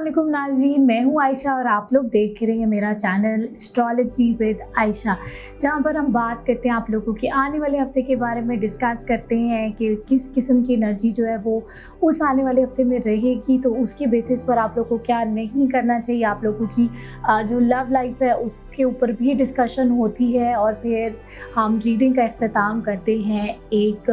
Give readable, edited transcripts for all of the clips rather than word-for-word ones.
वालेकुम नाज़रीन, मैं हूँ आयशा और आप लोग देख रहे हैं मेरा चैनल एस्ट्रोलॉजी विद आयशा, जहाँ पर हम बात करते हैं आप लोगों के आने वाले हफ्ते के बारे में, डिस्कस करते हैं कि किस किस्म की एनर्जी जो है वो उस आने वाले हफ्ते में रहेगी। तो उसके बेसिस पर आप लोगों को क्या नहीं करना चाहिए, आप लोगों की जो लव लाइफ है उसके ऊपर भी डिस्कशन होती है। और फिर हम रीडिंग का अख्ताम करते हैं एक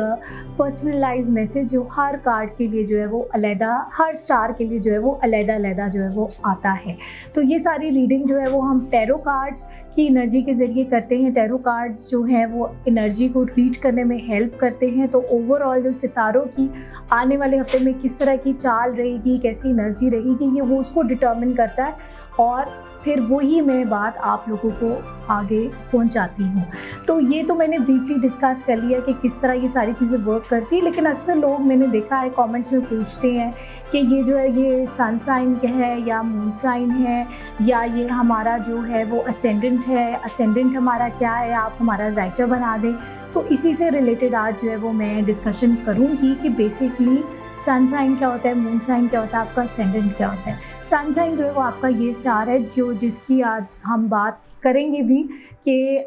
पर्सनलाइज मैसेज जो हर कार्ड के लिए जो है वो अलहदा, हर स्टार के लिए जो है वो अलहदा जो है वो आता है। तो ये सारी रीडिंग जो है वो हम टैरो कार्ड्स की एनर्जी के ज़रिए करते हैं। टैरो कार्ड्स जो हैं वो एनर्जी को रीड करने में हेल्प करते हैं। तो ओवरऑल जो सितारों की आने वाले हफ्ते में किस तरह की चाल रहेगी, कैसी एनर्जी रहेगी, ये वो उसको डिटर्मिन करता है और फिर वही मैं बात आप लोगों को आगे पहुंचाती हूँ। तो ये तो मैंने ब्रीफली डिस्कस कर लिया कि किस तरह ये सारी चीज़ें वर्क करती है। लेकिन अक्सर लोग, मैंने देखा है कमेंट्स में पूछते हैं कि ये जो है ये सन साइन क्या है या मून साइन है, या ये हमारा जो है वो असेंडेंट है, असेंडेंट हमारा क्या है, आप हमारा जायचा बना दें। तो इसी से रिलेटेड आज जो है वो मैं डिस्कशन करूँगी कि बेसिकली सन साइन क्या होता है, मून साइन क्या होता है, आपका असेंडेंट क्या होता है। सन साइन जो है वो आपका ये स्टार है जिसकी आज हम बात करेंगे भी कि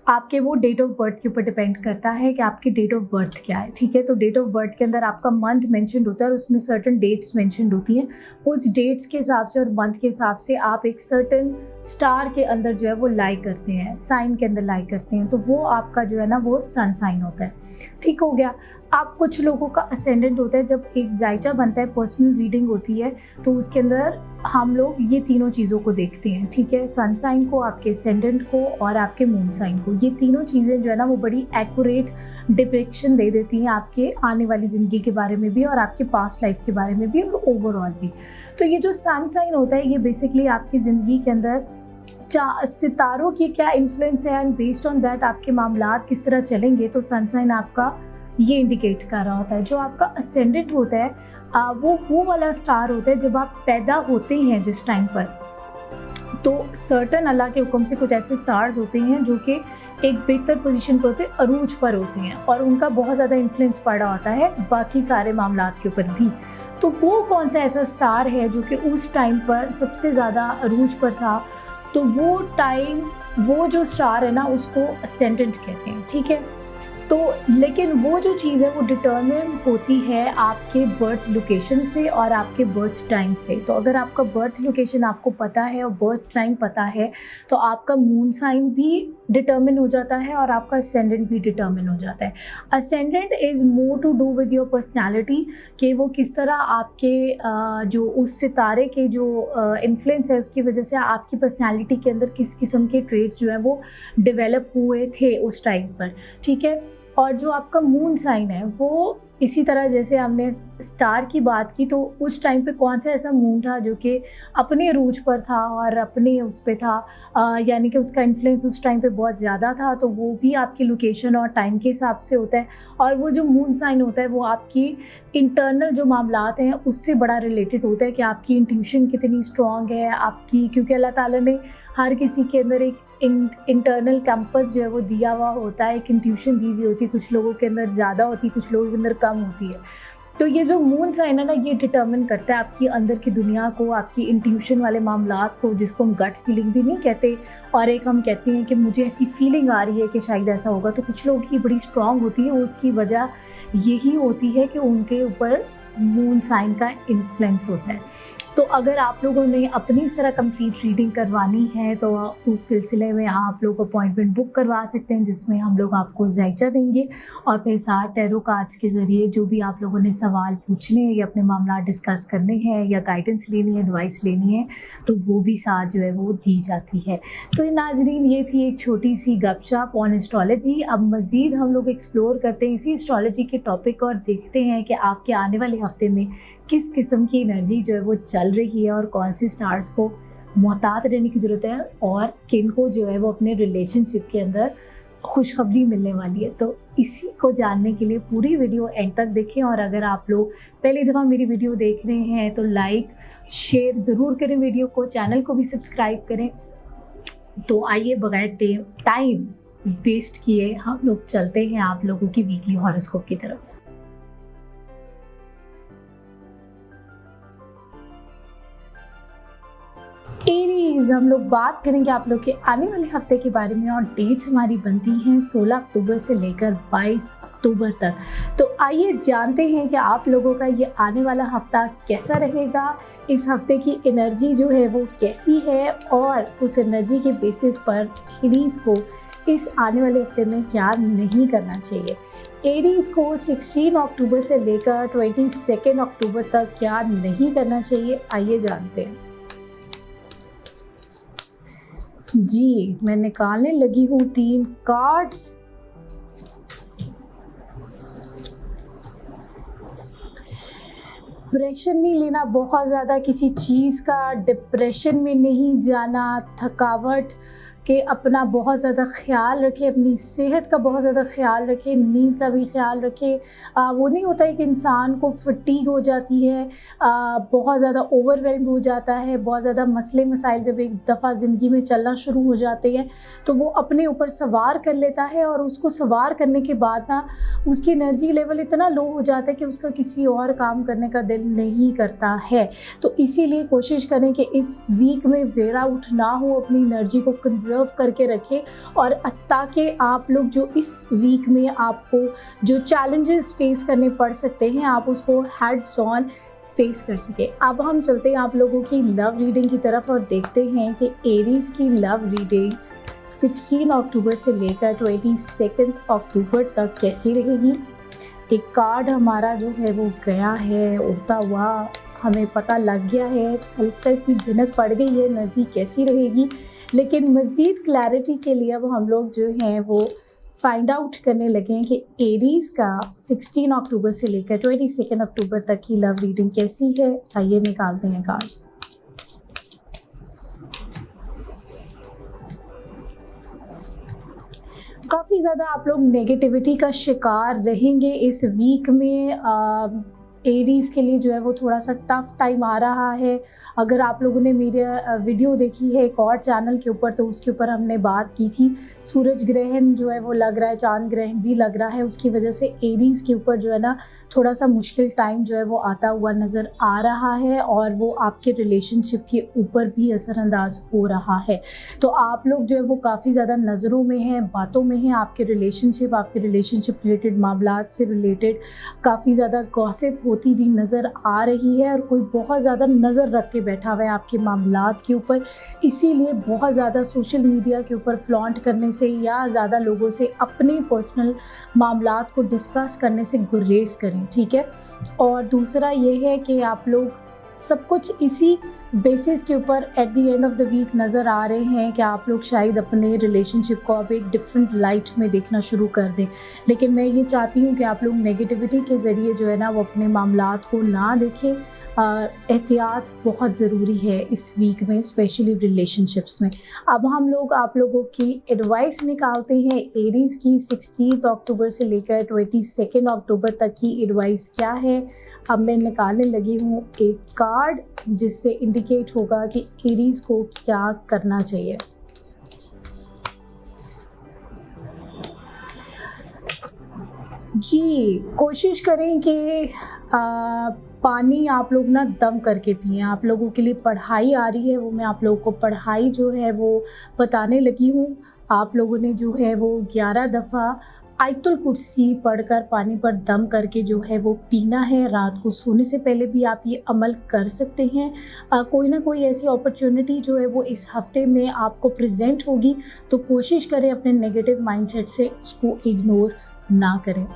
आपके वो डेट ऑफ बर्थ के ऊपर डिपेंड करता है कि आपकी डेट ऑफ बर्थ क्या है। ठीक है, तो डेट ऑफ बर्थ के अंदर आपका मंथ मेंशन्ड होता है और उसमें सर्टन डेट्स मेंशन्ड होती हैं। उस डेट्स के हिसाब से और मंथ के हिसाब से आप एक सर्टन स्टार के अंदर जो है वो लाई करते हैं, साइन के अंदर लाई करते हैं। तो वो आपका जो है ना वो सन साइन होता है। ठीक हो गया। अब कुछ लोगों का असेंडेंट होता है, जब एक जायचा बनता है, पर्सनल रीडिंग होती है, तो उसके अंदर हम लोग ये तीनों चीज़ों को देखते हैं। ठीक है, सन साइन को, आपके असेंडेंट को और आपके मून साइन को। ये तीनों चीज़ें जो है ना वो बड़ी एक्यूरेट डिपिक्शन दे देती हैं आपके आने वाली ज़िंदगी के बारे में भी और आपके पास्ट लाइफ के बारे में भी और ओवरऑल भी। तो ये जो सन साइन होता है ये बेसिकली आपकी ज़िंदगी के अंदर सितारों की क्या इन्फ्लुएंस है एंड बेस्ड ऑन दैट आपके मामलात किस तरह चलेंगे। तो सन साइन आपका ये इंडिकेट कर रहा होता है। जो आपका असेंडेंट होता है वो वाला स्टार होता है जब आप पैदा होते हैं जिस टाइम पर। तो सर्टन अल्लाह के हुक्म से कुछ ऐसे स्टार्स होते हैं जो कि एक बेहतर पोजीशन पर होते हैं, अरूज पर होते हैं और उनका बहुत ज़्यादा इन्फ्लुएंस पड़ा होता है बाकी सारे मामलात के ऊपर भी। तो वो कौन सा ऐसा स्टार है जो कि उस टाइम पर सबसे ज़्यादा अरूज पर था, तो वो टाइम, वो जो स्टार है ना उसको असेंडेंट कहते हैं। ठीक है, तो लेकिन वो जो चीज़ है वो डिटर्मिन होती है आपके बर्थ लोकेशन से और आपके बर्थ टाइम से। तो अगर आपका बर्थ लोकेशन आपको पता है और बर्थ टाइम पता है तो आपका मून साइन भी डिटर्मिन हो जाता है और आपका असेंडेंट भी डिटर्मिन हो जाता है। Ascendant is more to do with your personality, कि वो किस तरह आपके जो उस सितारे के जो इन्फ्लुएंस है उसकी वजह से आपकी पर्सनैलिटी के अंदर किस किस्म के ट्रेड्स जो है वो डेवलप हुए थे उस टाइम पर। ठीक है, और जो आपका मून साइन है वो इसी तरह, जैसे हमने स्टार की बात की, तो उस टाइम पे कौन सा ऐसा मून था जो कि अपने अरूज पर था और अपने उस पे था, यानी कि उसका इन्फ्लुएंस उस टाइम पे बहुत ज़्यादा था। तो वो भी आपकी लोकेशन और टाइम के हिसाब से होता है। और वो जो मून साइन होता है वो आपकी इंटरनल जो मामलात हैं उससे बड़ा रिलेटेड होता है कि आपकी इंट्यूशन कितनी स्ट्रॉन्ग है आपकी, क्योंकि अल्लाह ताला ने हर किसी के अंदर एक इंटरनल कैंपस जो है वो दिया हुआ होता है, एक इंट्यूशन दी हुई होती है। कुछ लोगों के अंदर ज़्यादा होती है, कुछ लोगों के अंदर कम होती है। तो ये जो मून साइन है ना ये डिटर्मिन करता है आपकी अंदर की दुनिया को, आपकी इंट्यूशन वाले मामलात को, जिसको हम गट फीलिंग भी नहीं कहते, और एक हम कहते हैं कि मुझे ऐसी फीलिंग आ रही है कि शायद ऐसा होगा। तो कुछ लोगों की बड़ी स्ट्रॉन्ग होती है, उसकी वजह यही होती है कि उनके ऊपर मून साइन का इन्फ्लुएंस होता है। तो अगर आप लोगों ने अपनी इस तरह कंप्लीट रीडिंग करवानी है तो उस सिलसिले में आप लोग अपॉइंटमेंट बुक करवा सकते हैं, जिसमें हम लोग आपको जायचा देंगे और फिर साथ टैरो कार्ड्स के ज़रिए जो भी आप लोगों ने सवाल पूछने हैं या अपने मामला डिस्कस करने हैं या गाइडेंस लेनी है, एडवाइस लेनी है, तो वो भी साथ जो है वो दी जाती है। तो नाजरीन, ये थी एक छोटी सी गपशप ऑन एस्ट्रोलॉजी। अब मज़ीद हम लोग एक्सप्लोर करते हैं इसी एस्ट्रोलॉजी के टॉपिक और देखते हैं कि आपके आने वाले हफ्ते में किस किस्म की एनर्जी जो है वो चल रही है और कौन सी स्टार्स को मोहतात रहने की ज़रूरत है और किन को जो है वो अपने रिलेशनशिप के अंदर खुशखबरी मिलने वाली है। तो इसी को जानने के लिए पूरी वीडियो एंड तक देखें। और अगर आप लोग पहली दफ़ा मेरी वीडियो देख रहे हैं तो लाइक शेयर ज़रूर करें वीडियो को, चैनल को भी सब्सक्राइब करें। तो आइए बगैर टाइम वेस्ट किए हम लोग चलते हैं आप लोगों की वीकली हॉरोस्कोप की तरफ। गाइस, हम लोग बात करेंगे आप लोग के आने वाले हफ्ते के बारे में और डेट्स हमारी बनती हैं 16 अक्टूबर से लेकर 22 अक्टूबर तक। तो आइए जानते हैं कि आप लोगों का ये आने वाला हफ्ता कैसा रहेगा, इस हफ्ते की एनर्जी जो है वो कैसी है और उस एनर्जी के बेसिस पर एरीज को इस आने वाले हफ्ते में क्या नहीं करना चाहिए। एरीज को 16 अक्टूबर से लेकर 22 अक्टूबर तक क्या नहीं करना चाहिए, आइए जानते हैं। जी, मैं निकालने लगी हूँ 3 कार्ड्स। प्रेशर नहीं लेना बहुत ज़्यादा किसी चीज़ का, डिप्रेशन में नहीं जाना, थकावट के अपना बहुत ज़्यादा ख्याल रखें, अपनी सेहत का बहुत ज़्यादा ख्याल रखें, नींद का भी ख्याल रखें। वो नहीं होता है कि इंसान को फटीग हो जाती है, बहुत ज़्यादा ओवरवेल्म हो जाता है, बहुत ज़्यादा मसले मसाइल जब एक दफ़ा ज़िंदगी में चलना शुरू हो जाते हैं तो वो अपने ऊपर सवार कर लेता है और उसको सवार करने के बाद ना उसकी एनर्जी लेवल इतना लो हो जाता है कि उसका किसी और काम करने का दिल नहीं करता है। तो इसीलिए कोशिश करें कि इस वीक में वेयर आउट ना हो, अपनी एनर्जी को कंजर्व करके रखें और ताकि आप लोग जो इस वीक में आपको जो चैलेंजेस फेस करने पड़ सकते हैं आप उसको हेड्स ऑन फेस कर सके। अब हम चलते हैं आप लोगों की लव रीडिंग की तरफ और देखते हैं कि एरीज की लव रीडिंग 16 अक्टूबर से लेकर 22 अक्टूबर तक कैसी रहेगी। एक कार्ड हमारा जो है वो गया है उड़ता हुआ, हमें पता लग गया है, हल्की सी भिनक पड़ गई है एनर्जी कैसी रहेगी, लेकिन मज़ीद क्लैरिटी के लिए अब हम लोग जो हैं वो फाइंड आउट करने लगे हैं कि एरीज का 16 अक्टूबर से लेकर 22 अक्टूबर तक की लव रीडिंग कैसी है। आइए निकालते हैं कार्ड्स। काफ़ी ज़्यादा आप लोग नेगेटिविटी का शिकार रहेंगे इस वीक में। एरीज़ के लिए जो है वो थोड़ा सा टफ टाइम आ रहा है। अगर आप लोगों ने मेरी वीडियो देखी है एक और चैनल के ऊपर तो उसके ऊपर हमने बात की थी, सूरज ग्रहण जो है वो लग रहा है, चांद ग्रहण भी लग रहा है, उसकी वजह से एरीज़ के ऊपर जो है ना थोड़ा सा मुश्किल टाइम जो है वो आता हुआ नज़र आ रहा है और वो आपके रिलेशनशिप के ऊपर भी असरअंदाज हो रहा है। तो आप लोग जो है वो काफ़ी ज़्यादा नज़रों में हैं, बातों में हैं, आपके रिलेशनशिप रिलेटेड मामलात से रिलेटेड काफ़ी ज़्यादा गॉसिप होती हुई नज़र आ रही है और कोई बहुत ज़्यादा नज़र रख के बैठा हुआ है आपके मामलात के ऊपर। इसीलिए बहुत ज़्यादा सोशल मीडिया के ऊपर फ्लॉन्ट करने से या ज़्यादा लोगों से अपने पर्सनल मामलात को डिस्कस करने से गुरेज करें, ठीक है। और दूसरा ये है कि आप लोग सब कुछ इसी बेसिस के ऊपर at the end of the week नज़र आ रहे हैं कि आप लोग शायद अपने रिलेशनशिप को अब एक डिफरेंट लाइट में देखना शुरू कर दें। लेकिन मैं ये चाहती हूँ कि आप लोग नेगेटिविटी के ज़रिए जो है ना वो अपने मामलात को ना देखें। एहतियात बहुत ज़रूरी है इस वीक में, स्पेशली रिलेशनशिप्स में। अब हम लोग आप लोगों की एडवाइस निकालते हैं एरीज़ की 16 अक्टूबर से लेकर 22 अक्टूबर तक की एडवाइस क्या है। अब मैं निकालने लगी हूँ एक कार्ड जिससे इंडिकेट होगा कि एरीज को क्या करना चाहिए। जी, कोशिश करें कि पानी आप लोग ना दम करके पिएं। आप लोगों के लिए पढ़ाई आ रही है, वो मैं आप लोगों को पढ़ाई जो है वो बताने लगी हूँ। आप लोगों ने जो है वो 11 दफ़ा आयतुल कुर्सी पढ़कर पानी पर दम करके जो है वो पीना है। रात को सोने से पहले भी आप ये अमल कर सकते हैं। कोई ना कोई ऐसी अपॉर्चुनिटी जो है वो इस हफ्ते में आपको प्रेजेंट होगी तो कोशिश करें अपने नेगेटिव माइंडसेट से उसको इग्नोर ना करें।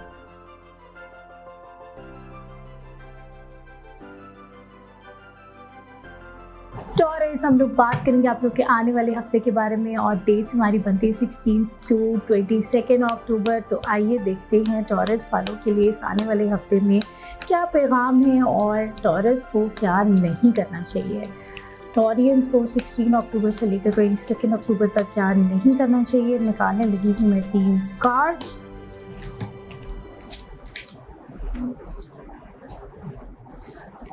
टॉरस, हम लोग बात करेंगे आप लोग के आने वाले हफ्ते के बारे में और डेट्स हमारी बनती है 16 to 22 अक्टूबर। तो आइए देखते हैं टॉरस वालों के लिए इस आने वाले हफ्ते में क्या पैगाम है और टॉरस को क्या नहीं करना चाहिए। टॉरियंस को 16 अक्टूबर से लेकर 22 अक्टूबर तक क्या नहीं करना चाहिए। निकालने लगी हूँ मैं 3 कार्ड्स।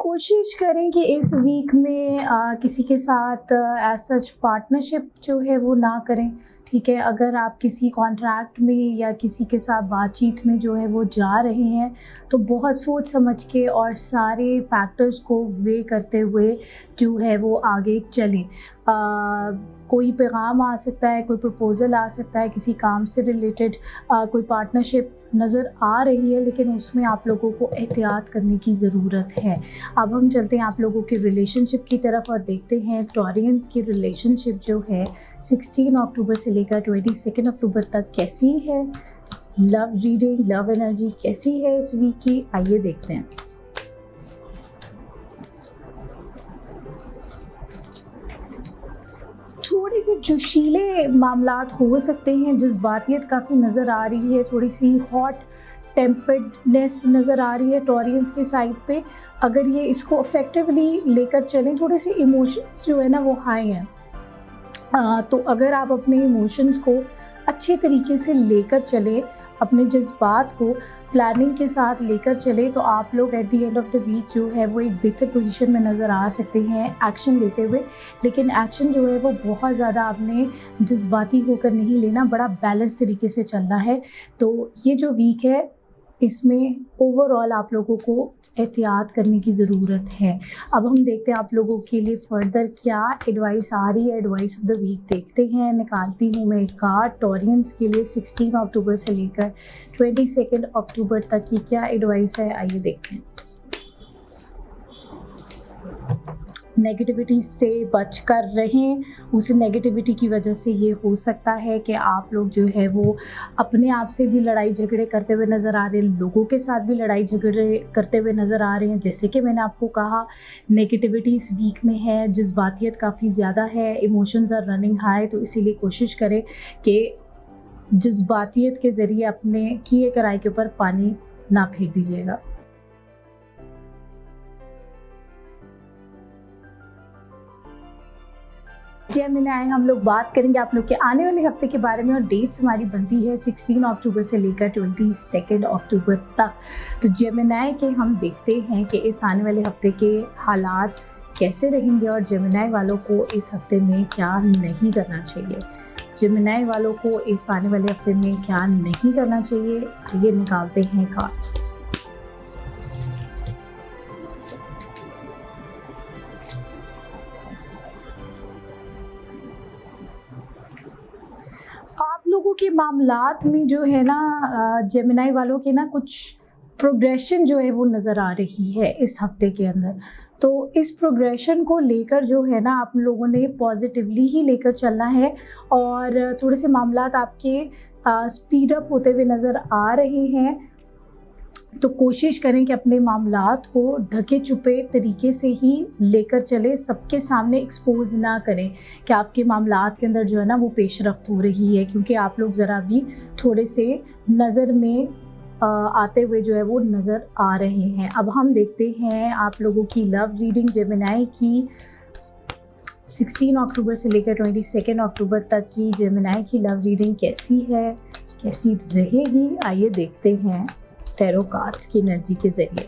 कोशिश करें कि इस वीक में किसी के साथ एज सच पार्टनरशिप जो है वो ना करें। ठीक है, अगर आप किसी कॉन्ट्रैक्ट में या किसी के साथ बातचीत में जो है वो जा रहे हैं तो बहुत सोच समझ के और सारे फैक्टर्स को वे करते हुए जो है वो आगे चलें। कोई पैगाम आ सकता है, कोई प्रपोज़ल आ सकता है किसी काम से रिलेटेड, कोई पार्टनरशिप नज़र आ रही है, लेकिन उसमें आप लोगों को एहतियात करने की ज़रूरत है। अब हम चलते हैं आप लोगों के रिलेशनशिप की तरफ और देखते हैं टॉरियंस की रिलेशनशिप जो है 16 अक्टूबर से लेकर 22 अक्टूबर तक कैसी है। लव रीडिंग, लव एनर्जी कैसी है इस वीक की, आइए देखते हैं। थोड़े से जोशीले मामलात हो सकते हैं, जज्बातियत काफ़ी नज़र आ रही है, थोड़ी सी हॉट टेम्पर्डनेस नज़र आ रही है टॉरियंस के साइड पे। अगर ये इसको इफेक्टिवली लेकर चलें, थोड़े से इमोशंस जो है ना वो हाई हैं, तो अगर आप अपने इमोशंस को अच्छे तरीके से लेकर चलें, अपने जज्बात को प्लानिंग के साथ लेकर चले, तो आप लोग at the end of the week जो है वो एक बेहतर पोजीशन में नज़र आ सकते हैं एक्शन लेते हुए। लेकिन एक्शन जो है वो बहुत ज़्यादा आपने जज्बाती होकर नहीं लेना, बड़ा बैलेंस तरीके से चलना है। तो ये जो वीक है इसमें ओवरऑल आप लोगों को एहतियात करने की ज़रूरत है। अब हम देखते हैं आप लोगों के लिए फ़र्दर क्या एडवाइस आ रही है। एडवाइस ऑफ द वीक देखते हैं, निकालती हूँ मैं एक कार्ड टॉरियंस के लिए 16 अक्टूबर से लेकर 22 अक्टूबर तक की क्या एडवाइस है, आइए देखते हैं। नेगेटिविटी से बच कर रहें, उस नेगेटिविटी की वजह से ये हो सकता है कि आप लोग जो है वो अपने आप से भी लड़ाई झगड़े करते हुए नज़र आ रहे हैं, लोगों के साथ भी लड़ाई झगड़े करते हुए नज़र आ रहे हैं। जैसे कि मैंने आपको कहा, नेगेटिविटी इस वीक में है, जज्बातियत काफ़ी ज़्यादा है, इमोशंस आर रनिंग हाई, तो इसीलिए कोशिश करें कि जज्बातियत के ज़रिए अपने किए कराए के ऊपर पानी ना फेर दीजिएगा। जेमिनी, हम लोग बात करेंगे आप लोग के आने वाले हफ्ते के बारे में और डेट्स हमारी बनती है 16 अक्टूबर से लेकर 22 अक्टूबर तक। तो जेमिनी के हम देखते हैं कि इस आने वाले हफ्ते के हालात कैसे रहेंगे और जेमिनी वालों को इस हफ्ते में क्या नहीं करना चाहिए। जेमिनी वालों को इस आने वाले हफ्ते में क्या नहीं करना चाहिए, ये निकालते हैं कार्ड्स। आप लोगों के मामलात में जो है ना जेमिनी वालों के ना कुछ प्रोग्रेशन जो है वो नज़र आ रही है इस हफ्ते के अंदर। तो इस प्रोग्रेशन को लेकर जो है ना आप लोगों ने पॉजिटिवली ही लेकर चलना है और थोड़े से मामलात आपके स्पीड अप होते हुए नज़र आ रहे हैं। तो कोशिश करें कि अपने मामलात को ढके छुपे तरीके से ही लेकर चले, सबके सामने एक्सपोज ना करें कि आपके मामलात के अंदर जो है ना वो पेशरफ्त हो रही है, क्योंकि आप लोग ज़रा भी थोड़े से नज़र में आते हुए जो है वो नज़र आ रहे हैं। अब हम देखते हैं आप लोगों की लव रीडिंग जेमिनी की 16 अक्टूबर से लेकर 22 अक्टूबर तक की जेमिनी की लव रीडिंग कैसी है, कैसी रहेगी, आइए देखते हैं टैरो कार्ड्स की एनर्जी के जरिए।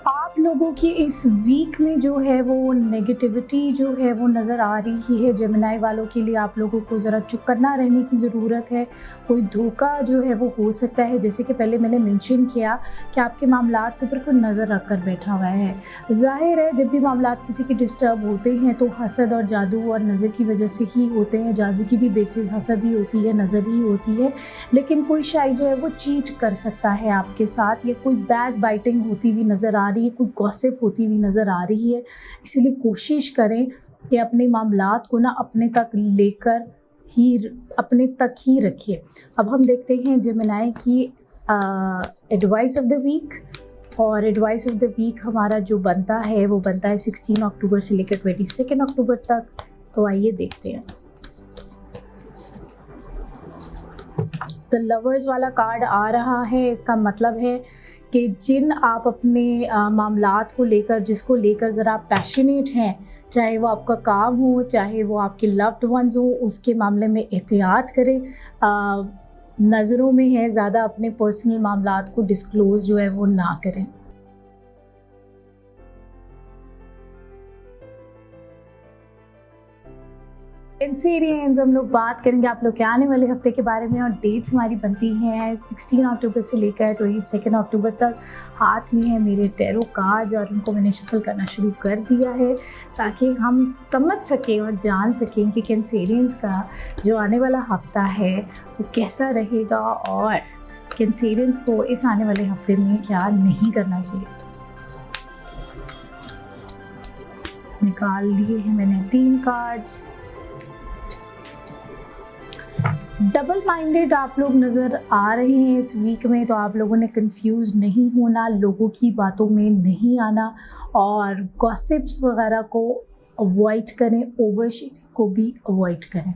आप लोगों की इस वीक में जो है वो नेगेटिविटी जो है वो नज़र आ रही है। जेमिनी वालों के लिए आप लोगों को ज़रा चौकन्ना रहने की ज़रूरत है। कोई धोखा जो है वो हो सकता है, जैसे कि पहले मैंने मेंशन किया कि आपके मामलात के ऊपर कोई नज़र रख कर बैठा हुआ है। ज़ाहिर है जब भी मामलात किसी के डिस्टर्ब होते हैं तो हसद और जादू और नज़र की वजह से ही होते हैं। जादू की भी बेसिस हसद ही होती है, नज़र ही होती है। लेकिन कोई शायद जो है वो चीट कर सकता है आपके साथ, या कोई बैक बाइटिंग होती हुई नज़र आ रही है, कोई गॉसिप होती हुई नज़र आ रही है। इसलिए कोशिश करें कि अपने मामलात को ना अपने तक ही रखिए। अब हम देखते हैं जेमिनी की एडवाइस ऑफ द वीक, और एडवाइस ऑफ द वीक हमारा जो बनता है वो बनता है 16 अक्टूबर से लेकर 22 अक्टूबर तक। तो आइए देखते हैं। द लवर्स वाला कार्ड आ रहा है, इसका मतलब है कि जिन आप अपने मामलात को लेकर, जिसको लेकर ज़रा पैशनेट हैं, चाहे वो आपका काम हो, चाहे वो आपके लव्ड वंस हो, उसके मामले में एहतियात करें। नज़रों में है, ज़्यादा अपने पर्सनल मामलात को डिस्क्लोज़ जो है वो ना करें। कैंसेरियंस, हम लोग बात करेंगे आप लोग के आने वाले हफ्ते के बारे में, और डेट्स हमारी बनती हैं 16 अक्टूबर से लेकर 22 अक्टूबर तक। हाथ में है मेरे टैरो कार्ड्स और उनको मैंने शफल करना शुरू कर दिया है ताकि हम समझ सकें और जान सकें कि कैंसेरियंस का जो आने वाला हफ्ता है वो कैसा रहेगा और कैंसेरियंस को इस आने वाले हफ्ते में क्या नहीं करना चाहिए। निकाल दिए हैं मैंने 3 कार्ड्स। डबल माइंडेड आप लोग नज़र आ रहे हैं इस वीक में, तो आप लोगों ने कंफ्यूज नहीं होना, लोगों की बातों में नहीं आना और गॉसिप्स वगैरह को अवॉइड करें, ओवर शेयरिंग को भी अवॉइड करें।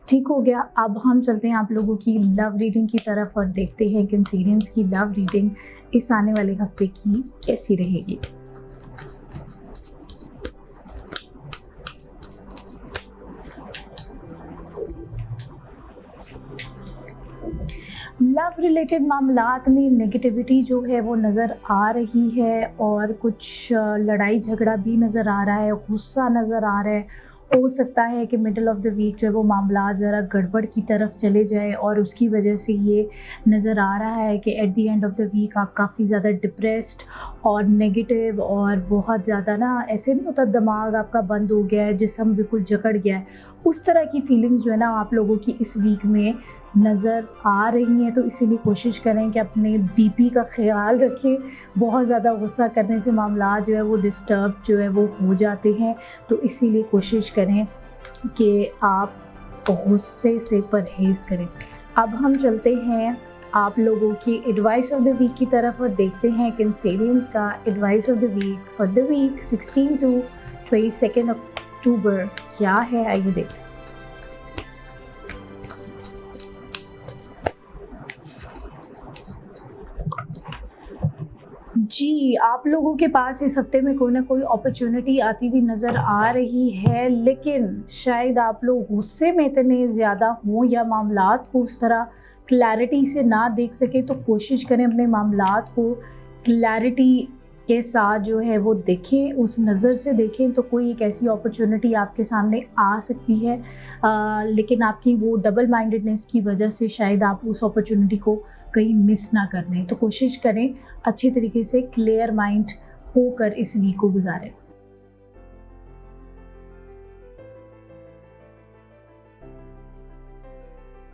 ठीक हो गया। अब हम चलते हैं आप लोगों की लव रीडिंग की तरफ और देखते हैं कैंसेरियंस की लव रीडिंग इस आने वाले हफ्ते की कैसी रहेगी। लव रिलेटेड मामलात में नेगेटिविटी जो है वो नज़र आ रही है और कुछ लड़ाई झगड़ा भी नज़र आ रहा है, गुस्सा नज़र आ रहा है। हो सकता है कि मिडल ऑफ द वीक जो है वो मामला ज़रा गड़बड़ की तरफ चले जाए और उसकी वजह से ये नज़र आ रहा है कि at the end of the week आप काफ़ी ज़्यादा डिप्रेस्ड और नेगेटिव और बहुत ज़्यादा ना, ऐसे नहीं होता दिमाग आपका बंद हो गया है, जिस्म बिल्कुल जकड़ गया है, उस तरह की फीलिंग्स जो है ना आप लोगों की इस वीक में नज़र आ रही हैं। तो इसीलिए कोशिश करें कि अपने बीपी का ख्याल रखें। बहुत ज़्यादा गुस्सा करने से मामला जो है वो डिस्टर्ब जो है वो हो जाते हैं, तो इसीलिए कोशिश करें कि आप गुस्से से परहेज़ करें। अब हम चलते हैं आप लोगों की एडवाइस ऑफ द वीक की तरफ और देखते हैं कैंसेरियंस का advice of the week for the week 16 to 22 October क्या है, आइए देखते हैं। जी, आप लोगों के पास इस हफ्ते में कोई ना कोई अपॉर्चुनिटी आती हुई नज़र आ रही है, लेकिन शायद आप लोग गुस्से में इतने ज़्यादा हों या मामलात को उस तरह क्लैरिटी से ना देख सकें, तो कोशिश करें अपने मामलात को क्लैरिटी के साथ जो है वो देखें, उस नज़र से देखें, तो कोई एक ऐसी अपॉर्चुनिटी आपके सामने आ सकती है। लेकिन आपकी वो डबल माइंडेडनेस की वजह से शायद आप उस अपॉर्चुनिटी को कहीं मिस ना कर दें। तो कोशिश करें अच्छे तरीके से क्लियर माइंड होकर इस वीक को गुजारें।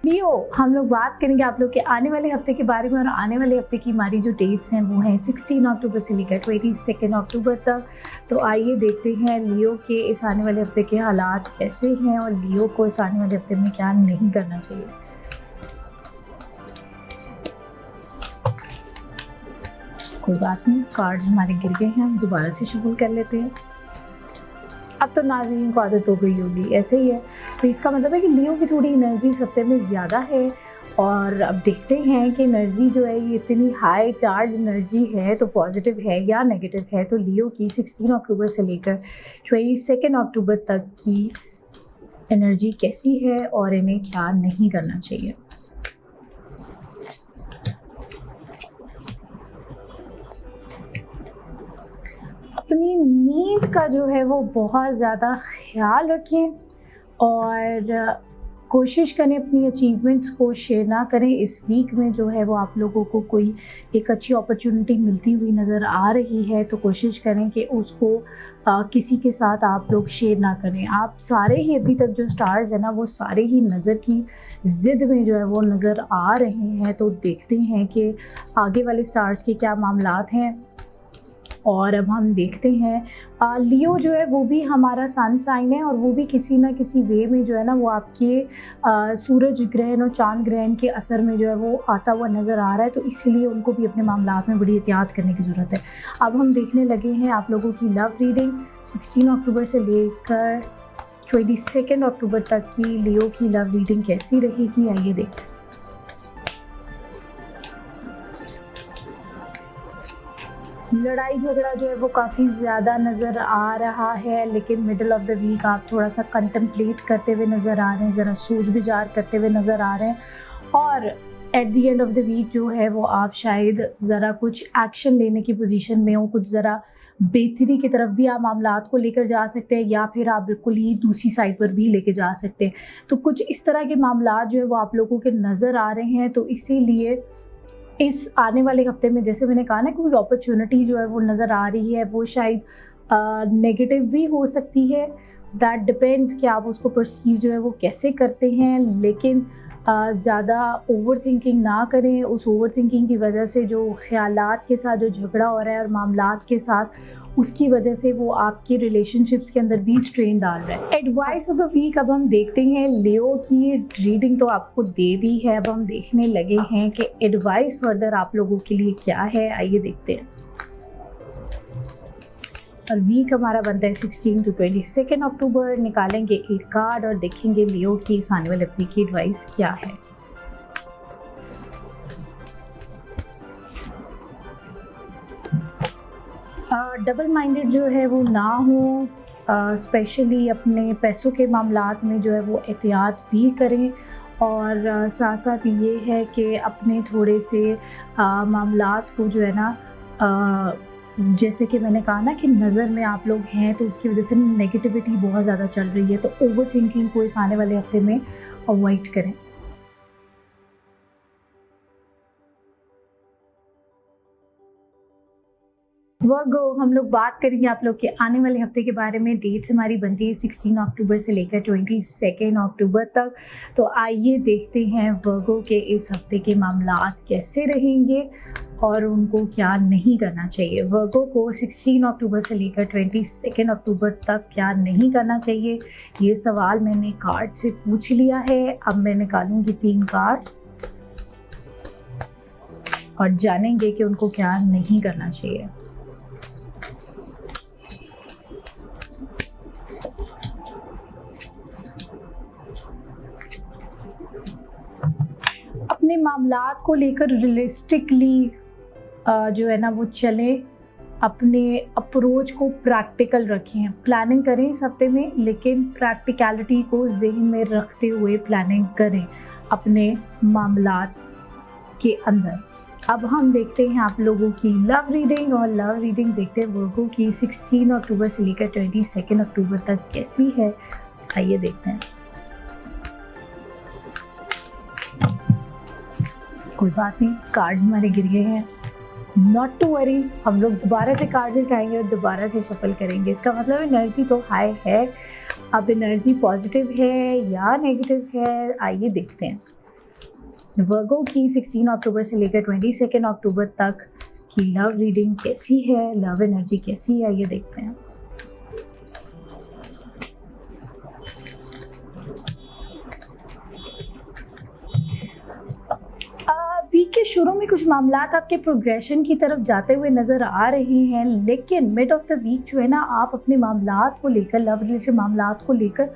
लियो, हम लोग बात करेंगे आप लोग के आने वाले हफ्ते के बारे में, और आने वाले हफ्ते की हमारी जो डेट्स हैं वो हैं 16 अक्टूबर से लेकर 22 अक्टूबर तक। तो आइए देखते हैं लियो के इस आने वाले हफ्ते के हालात कैसे हैं और लियो को इस आने वाले हफ्ते में क्या नहीं करना चाहिए। कोई बात नहीं, कार्ड्स हमारे गिर गए हैं, हम दोबारा से शफल कर लेते हैं। अब तो नाज़रीन को आदत हो गई होगी, ऐसे ही है। तो इसका मतलब है कि लियो की थोड़ी एनर्जी इस हफ्ते में ज़्यादा है, और अब देखते हैं कि एनर्जी जो है ये इतनी हाई चार्ज एनर्जी है तो पॉजिटिव है या नेगेटिव है। तो लियो की 16 अक्टूबर से लेकर 22 अक्टूबर तक की एनर्जी कैसी है और इन्हें क्या नहीं करना चाहिए। अपनी नींद का जो है वो बहुत ज़्यादा ख्याल रखें और कोशिश करें अपनी अचीवमेंट्स को शेयर ना करें। इस वीक में जो है वो आप लोगों को कोई एक अच्छी अपॉर्चुनिटी मिलती हुई नज़र आ रही है, तो कोशिश करें कि उसको किसी के साथ आप लोग शेयर ना करें। आप सारे ही अभी तक जो स्टार्स हैं ना वो सारे ही नज़र की ज़िद में जो है वो नज़र आ रहे हैं। तो देखते हैं कि आगे वाले स्टार्स के क्या मामलात हैं। और अब हम देखते हैं लियो जो है वो भी हमारा सन साइन है, और वो भी किसी ना किसी वे में जो है ना वो आपके सूरज ग्रहण और चांद ग्रहण के असर में जो है वो आता हुआ नज़र आ रहा है। तो इसीलिए उनको भी अपने मामलात में बड़ी एहतियात करने की ज़रूरत है। अब हम देखने लगे हैं आप लोगों की लव रीडिंग 16 अक्टूबर से लेकर 22 अक्टूबर तक की लियो की लव रीडिंग कैसी रहेगी, आइए देखते हैं। लड़ाई झगड़ा जो है वो काफ़ी ज़्यादा नज़र आ रहा है, लेकिन मिडल ऑफ द वीक आप थोड़ा सा कंटेम्पलेट करते हुए नज़र आ रहे हैं, ज़रा सोच विचार करते हुए नज़र आ रहे हैं, और at the end of the week जो है वो आप शायद ज़रा कुछ एक्शन लेने की पोजीशन में हो, कुछ ज़रा बेहतरी की तरफ भी आप मामलात को लेकर जा सकते हैं, या फिर आप बिल्कुल ही दूसरी साइड पर भी लेके जा सकते हैं। तो कुछ इस तरह के मामलात जो है वो आप लोगों के नज़र आ रहे हैं। तो इसीलिए इस आने वाले हफ्ते में, जैसे मैंने कहा ना, कोई अपॉर्चुनिटी जो है वो नज़र आ रही है, वो शायद नेगेटिव भी हो सकती है। दैट डिपेंड्स कि आप उसको परसीव जो है वो कैसे करते हैं। लेकिन ज़्यादा ओवर थिंकिंग ना करें। उस ओवर थिंकिंग की वजह से जो ख़यालात के साथ जो झगड़ा हो रहा है और मामलात के साथ, उसकी वजह से वो आपके रिलेशनशिप्स के अंदर भी स्ट्रेन डाल रहा है। एडवाइस ऑफ द वीक अब हम देखते हैं। लियो की रीडिंग तो आपको दे दी है, अब हम देखने लगे हैं कि एडवाइस फर्दर आप लोगों के लिए क्या है। आइए देखते हैं। और वीक हमारा बनता है 16 to 22 अक्टूबर। निकालेंगे 8 कार्ड और देखेंगे लियो की इस आने वाले हफ्ते की एडवाइस क्या है। डबल माइंडेड जो है वो ना हो, स्पेशली अपने पैसों के मामलात में जो है वो एहतियात भी करें। और साथ साथ ये है कि अपने थोड़े से मामलात को जो है ना, जैसे कि मैंने कहा ना कि नज़र में आप लोग हैं, तो उसकी वजह से नेगेटिविटी बहुत ज़्यादा चल रही है। तो ओवर थिंकिंग को इस आने वाले हफ्ते में अवॉइड करें। वर्गो, हम लोग बात करेंगे आप लोग के आने वाले हफ्ते के बारे में। डेट्स हमारी बनती है 16 अक्टूबर से लेकर 22 अक्टूबर तक। तो आइए देखते हैं वर्गो के इस हफ्ते के मामलात कैसे रहेंगे और उनको क्या नहीं करना चाहिए। वर्गो को 16 अक्टूबर से लेकर 22 अक्टूबर तक क्या नहीं करना चाहिए, ये सवाल मैंने कार्ड से पूछ लिया है। अब मैं निकालूंगी 3 कार्ड और जानेंगे कि उनको क्या नहीं करना चाहिए। अपने मामलात को लेकर रियलिस्टिकली जो है ना वो चले, अपने अप्रोच को प्रैक्टिकल रखें। प्लानिंग करें इस हफ्ते में, लेकिन प्रैक्टिकलिटी को जहन में रखते हुए प्लानिंग करें अपने मामलात के अंदर। अब हम देखते हैं आप लोगों की लव रीडिंग, और लव रीडिंग देखते हैं वर्गो की 16 अक्टूबर से लेकर 22 अक्टूबर तक कैसी है। आइए देखते हैं। कोई बात नहीं, कार्ड हमारे गिर गए हैं, नॉट टू वरी। हम लोग दोबारा से कार्ड उठाएंगे और दोबारा से शफल करेंगे। इसका मतलब एनर्जी तो हाई है। अब एनर्जी पॉजिटिव है या नेगेटिव है, आइए देखते हैं। वर्गो की 16 अक्टूबर से लेकर 22 अक्टूबर तक की लव रीडिंग कैसी है, लव एनर्जी कैसी है, आइए देखते हैं। वीक के शुरू में कुछ मामलात आपके प्रोग्रेशन की तरफ जाते हुए नज़र आ रहे हैं, लेकिन मिड ऑफ द वीक जो है ना, आप अपने मामलात को लेकर, लव रिलेटेड मामलात को लेकर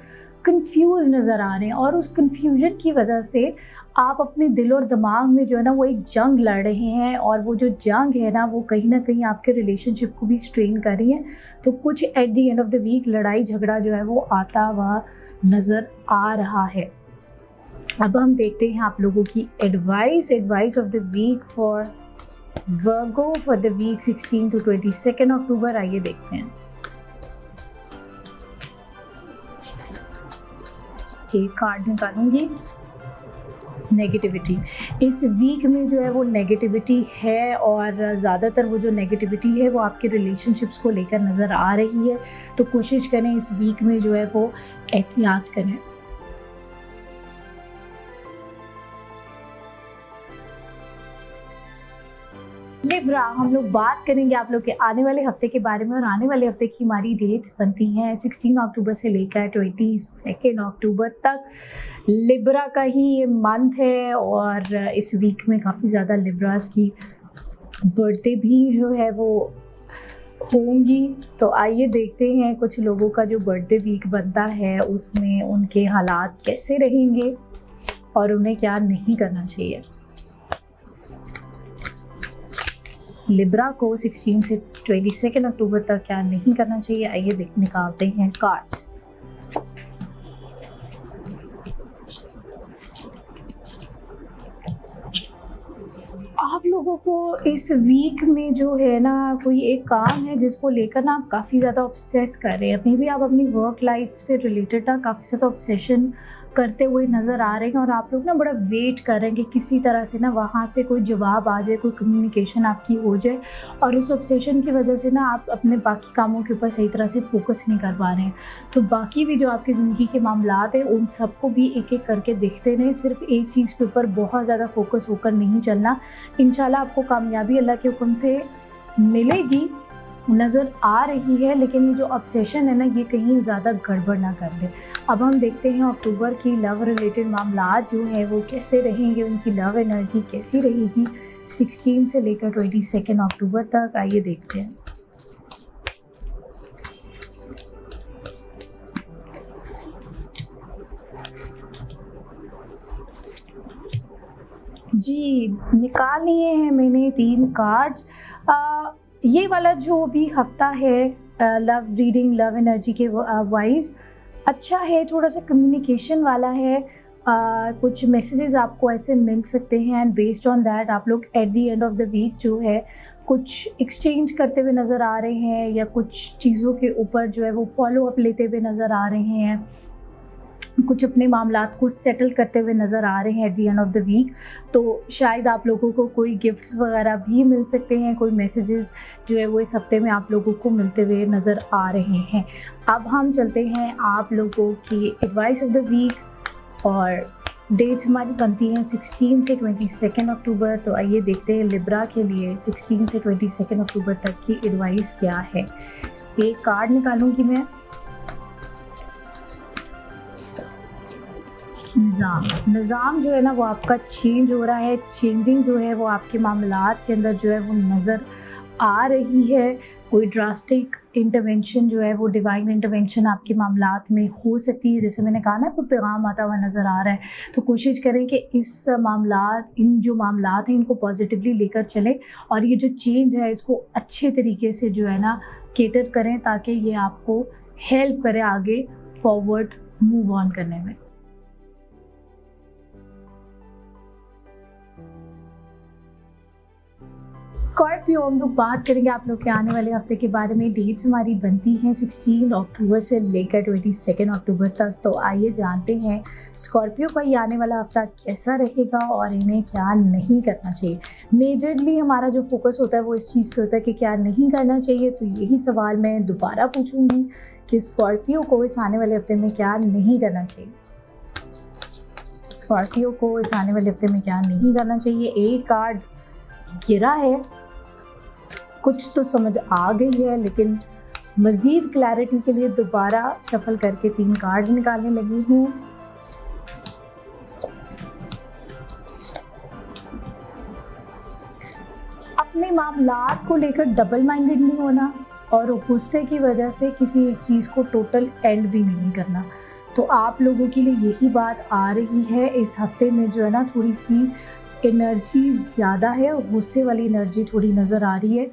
कंफ्यूज नज़र आ रहे हैं। और उस कंफ्यूजन की वजह से आप अपने दिल और दिमाग में जो है ना वो एक जंग लड़ रहे हैं, और वो जो जंग है ना वो कहीं ना कहीं आपके रिलेशनशिप को भी स्ट्रेन कर रही है। तो कुछ at the end of the week लड़ाई झगड़ा जो है वो आता हुआ नज़र आ रहा है। अब हम देखते हैं आप लोगों की advice of the week for Virgo for the week 16 to 22 October. आइए देखते हैं। एक कार्ड निकालूंगी, नेगेटिविटी। इस वीक में जो है वो नेगेटिविटी है, और ज़्यादातर वो जो नेगेटिविटी है वो आपके रिलेशनशिप्स को लेकर नज़र आ रही है। तो कोशिश करें इस वीक में जो है वो एहतियात करें। लिब्रा, हम लोग बात करेंगे आप लोग के आने वाले हफ्ते के बारे में। और आने वाले हफ्ते की हमारी डेट्स बनती हैं 16 अक्टूबर से लेकर 22 अक्टूबर तक। लिब्रा का ही ये मंथ है, और इस वीक में काफ़ी ज़्यादा लिब्रास की बर्थडे भी जो है वो होंगी। तो आइए देखते हैं कुछ लोगों का जो बर्थडे वीक बनता है उसमें उनके हालात कैसे रहेंगे और उन्हें क्या नहीं करना चाहिए। लिब्रा को 16 से 22 अक्टूबर तक क्या नहीं करना चाहिए, आइए निकालते हैं कार्ड्स। लोगों को इस वीक में जो है ना कोई एक काम है जिसको लेकर ना आप काफ़ी ज़्यादा ऑब्सेस कर रहे हैं। मे बी आप अपनी वर्क लाइफ से रिलेटेड ना काफ़ी ज़्यादा ऑब्सेशन करते हुए नज़र आ रहे हैं और आप लोग ना बड़ा वेट कर रहे हैं कि किसी तरह से ना वहाँ से कोई जवाब आ जाए, कोई कम्युनिकेशन आपकी हो जाए, और उस ऑब्सेशन की वजह से ना आप अपने बाकी कामों के ऊपर सही तरह से फोकस नहीं कर पा रहे हैं। तो बाकी भी जो आपकी ज़िंदगी के मामलात हैं उन सबको भी एक एक करके देखते रहें, सिर्फ एक चीज़ के ऊपर बहुत ज़्यादा फोकस होकर नहीं चलना। इंशाल्लाह आपको कामयाबी अल्लाह के हुक्म से मिलेगी, नज़र आ रही है, लेकिन ये जो ऑब्सेशन है ना ये कहीं ज़्यादा गड़बड़ ना कर दे। अब हम देखते हैं अक्टूबर की लव रिलेटेड मामलात जो है वो कैसे रहेंगे, उनकी लव एनर्जी कैसी रहेगी 16 से लेकर 22 अक्टूबर तक। आइए देखते हैं। जी, निकाल लिए हैं मैंने 3 कार्ड्स। ये वाला जो भी हफ्ता है लव रीडिंग, लव एनर्जी के वाइज अच्छा है, थोड़ा सा कम्युनिकेशन वाला है। कुछ मैसेजेस आपको ऐसे मिल सकते हैं एंड बेस्ड ऑन दैट आप लोग at the end of the week जो है कुछ एक्सचेंज करते हुए नज़र आ रहे हैं या कुछ चीज़ों के ऊपर जो है वो फॉलो अप लेते हुए नज़र आ रहे हैं, कुछ अपने मामलात को सेटल करते हुए नज़र आ रहे हैं at the end of the week. तो शायद आप लोगों को कोई गिफ्ट्स वगैरह भी मिल सकते हैं, कोई मैसेजेस जो है वो इस हफ्ते में आप लोगों को मिलते हुए नज़र आ रहे हैं। अब हम चलते हैं आप लोगों की एडवाइस ऑफ द वीक, और डेट्स हमारी बनती हैं 16 से 22 अक्टूबर। तो आइए देखते हैं लिब्रा के लिए 16 से 22 अक्टूबर तक की एडवाइस क्या है। एक कार्ड निकालूंगी मैं। निज़ाम जो है ना वो आपका चेंज हो रहा है, चेंजिंग जो है वो आपके मामलात के अंदर जो है वो नज़र आ रही है। कोई ड्रास्टिक इंटरवेंशन जो है वो डिवाइन इंटरवेंशन आपके मामलात में हो सकती है। जैसे मैंने कहा ना, कोई पैगाम आता हुआ नज़र आ रहा है, तो कोशिश करें कि इन जो मामलात हैं इनको पॉजिटिवली लेकर चलें और ये जो चेंज है इसको अच्छे तरीके से जो है ना केटर करें, ताकि ये आपको हेल्प करे आगे फॉरवर्ड मूव ऑन करने में। स्कॉर्पियो, हम लोग बात करेंगे आप लोग के आने वाले हफ्ते के बारे में। डेट्स हमारी बनती हैं 16 अक्टूबर से लेकर 22 अक्टूबर तक। तो आइए जानते हैं स्कॉर्पियो का ये आने वाला हफ्ता कैसा रहेगा और इन्हें क्या नहीं करना चाहिए। मेजरली हमारा जो फोकस होता है वो इस चीज़ पे होता है कि क्या नहीं करना चाहिए। तो यही सवाल मैं दोबारा पूछूंगी कि स्कॉर्पियो को इस आने वाले हफ्ते में क्या नहीं करना चाहिए। स्कॉर्पियो को इस आने वाले हफ्ते में क्या नहीं करना चाहिए। एक कार्ड गिरा है, कुछ तो समझ आ गई है, लेकिन मज़ीद क्लैरिटी के लिए दोबारा शफल करके 3 कार्ड्स निकालने लगी हूँ। अपने मामलात को लेकर डबल माइंडेड नहीं होना और गुस्से की वजह से किसी एक चीज़ को टोटल एंड भी नहीं करना। तो आप लोगों के लिए यही बात आ रही है इस हफ्ते में, जो है ना थोड़ी सी एनर्जी ज़्यादा है और गुस्से वाली एनर्जी थोड़ी नज़र आ रही है।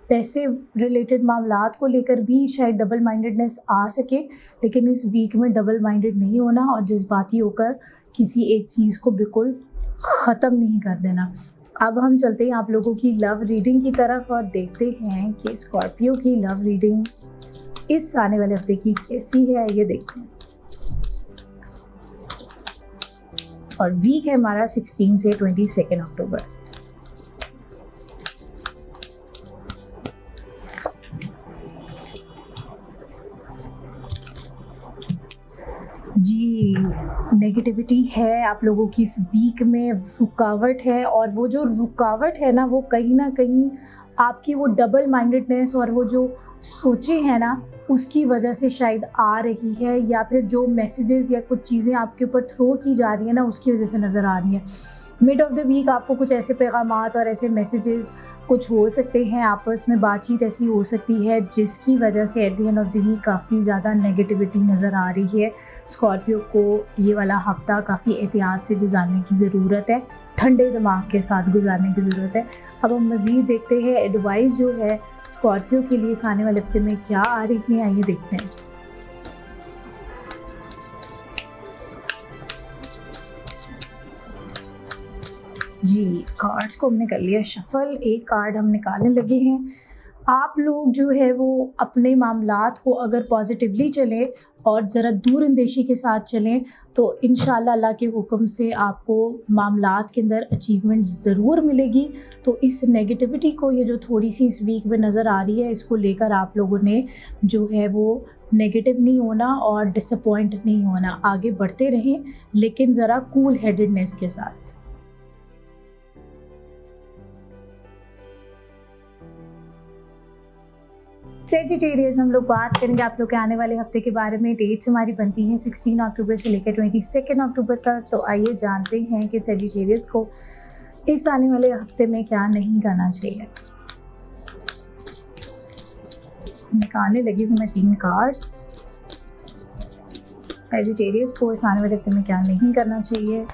पैसे रिलेटेड मामलात को लेकर भी शायद डबल माइंडेडनेस आ सके, लेकिन इस वीक में डबल माइंडेड नहीं होना और जज्बाती होकर किसी एक चीज़ को बिल्कुल ख़त्म नहीं कर देना। अब हम चलते हैं आप लोगों की लव रीडिंग की तरफ और देखते हैं कि स्कॉर्पियो की लव रीडिंग इस आने वाले हफ्ते की कैसी है। ये देखते हैं। और वीक है हमारा 16 से 22 अक्टूबर। जी, नेगेटिविटी है आप लोगों की इस वीक में, रुकावट है, और वो जो रुकावट है ना वो कहीं ना कहीं आपकी वो डबल माइंडेडनेस और वो जो सोचे हैं ना उसकी वजह से शायद आ रही है, या फिर जो मैसेजेस या कुछ चीज़ें आपके ऊपर थ्रो की जा रही है ना उसकी वजह से नज़र आ रही है। मिड ऑफ द वीक आपको कुछ ऐसे पैगामात और ऐसे मैसेजेस कुछ हो सकते हैं, आपस में बातचीत ऐसी हो सकती है जिसकी वजह से at the end of the week काफ़ी ज़्यादा नेगेटिविटी नज़र आ रही है। स्कॉर्पियो को ये वाला हफ्ता काफ़ी एहतियात से गुजारने की ज़रूरत है, ठंडे दिमाग के साथ गुजारने की ज़रूरत है। अब हम मज़ीद देखते हैं एडवाइस जो है स्कॉर्पियो के लिए इस आने वाले हफ्ते में क्या आ रही है। आइए देखते हैं। जी, कार्ड्स को हमने कर लिया शफ़ल, एक कार्ड हम निकालने लगे हैं। आप लोग जो है वो अपने मामलात को अगर पॉजिटिवली चलें और ज़रा दूरअंदेशी के साथ चलें तो इंशाल्लाह अल्लाह के हुक्म से आपको मामलात के अंदर अचीवमेंट ज़रूर मिलेगी। तो इस नेगेटिविटी को, ये जो थोड़ी सी इस वीक में नज़र आ रही है, इसको लेकर आप लोगों ने जो है वो नेगेटिव नहीं होना और डिसअपॉइंट नहीं होना, आगे बढ़ते रहें लेकिन ज़रा कूल हेडेडनेस के साथ। सेजिटेरियस, हम लोग बात करेंगे आप लोग के आने वाले हफ्ते के बारे में। डेट्स हमारी बनती हैं 16 अक्टूबर से लेकर 22 अक्टूबर तक। तो आइए जानते हैं कि सेजिटेरियस को इस आने वाले हफ्ते में क्या नहीं करना चाहिए। निकालने लगी हूँ मैं 3 कार्ड्स। सेजिटेरियस को इस आने वाले हफ्ते में क्या नहीं करना चाहिए।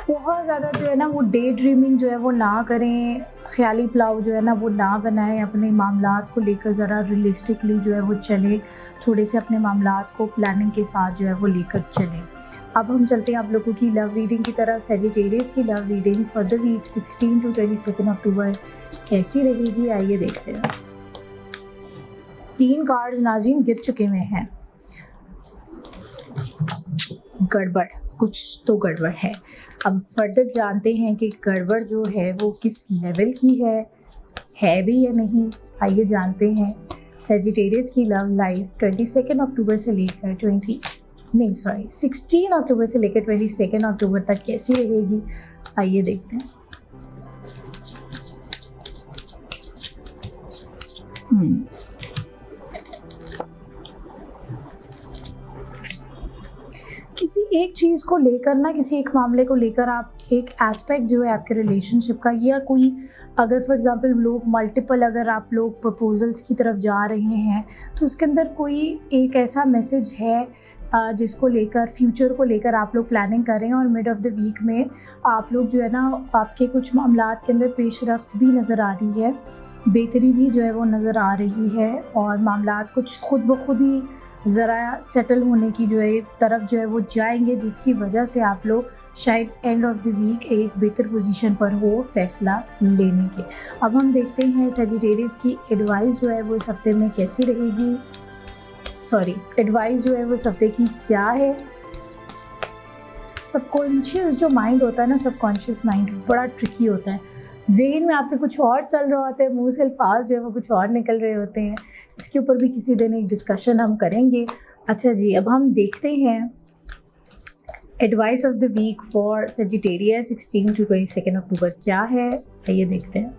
बहुत ज़्यादा जो है ना वो डे ड्रीमिंग जो है वो ना करें, ख्याली पुलाव जो है ना वो ना बनाएं। अपने मामलात को लेकर ज़रा रियलिस्टिकली जो है वो चलें, थोड़े से अपने मामलात को प्लानिंग के साथ जो है वो लेकर चलें। अब हम चलते हैं आप लोगों की लव रीडिंग की तरफ। सेजिटेरियस की love reading for the week 16 to 22 October कैसी रहेगी, आइए देखते हैं। 3 कार्ड्स नाज़रीन गिर चुके हुए हैं। गड़बड़, कुछ तो गड़बड़ है। अब फर्दर जानते हैं कि गड़बड़ जो है वो किस लेवल की है भी या नहीं, आइए जानते हैं। सेजिटेरियस की लव लाइफ 22 अक्टूबर से लेकर 16 अक्टूबर से लेकर 22 अक्टूबर तक कैसी रहेगी, आइए देखते हैं। किसी एक चीज़ को लेकर ना, किसी एक मामले को लेकर आप एक एस्पेक्ट जो है आपके रिलेशनशिप का, या कोई अगर फॉर एग्जांपल लोग मल्टीपल अगर आप लोग प्रपोजल्स की तरफ जा रहे हैं तो उसके अंदर कोई एक ऐसा मैसेज है जिसको लेकर, फ्यूचर को लेकर आप लोग प्लानिंग कर रहे हैं और मिड ऑफ द वीक में आप लोग जो है ना आपके कुछ मामलात के अंदर पेशरफ्त भी नज़र आ रही है, बेहतरी भी जो है वो नज़र आ रही है और मामलात कुछ खुद ब खुद ही ज़रा सेटल होने की जो है तरफ जो है वो जाएंगे, जिसकी वजह से आप लोग शायद एंड ऑफ द वीक एक बेहतर पोजीशन पर हो फैसला लेने के। अब हम देखते हैं सेजिटेरियस की एडवाइस जो है वो इस हफ्ते में कैसी रहेगी। एडवाइस जो है वो इस हफ्ते की क्या है। सबकॉन्शियस जो माइंड होता है ना, सबकॉन्शियस माइंड बड़ा ट्रिकी होता है। ज़हन में आपके कुछ और चल रहा होता है, मुंह से अल्फाज जो है वो कुछ और निकल रहे होते हैं। इसके ऊपर भी किसी दिन एक डिस्कशन हम करेंगे। अच्छा जी, अब हम देखते हैं advice of the week for Sagittarius 16 to 22 October क्या है, आइए देखते हैं।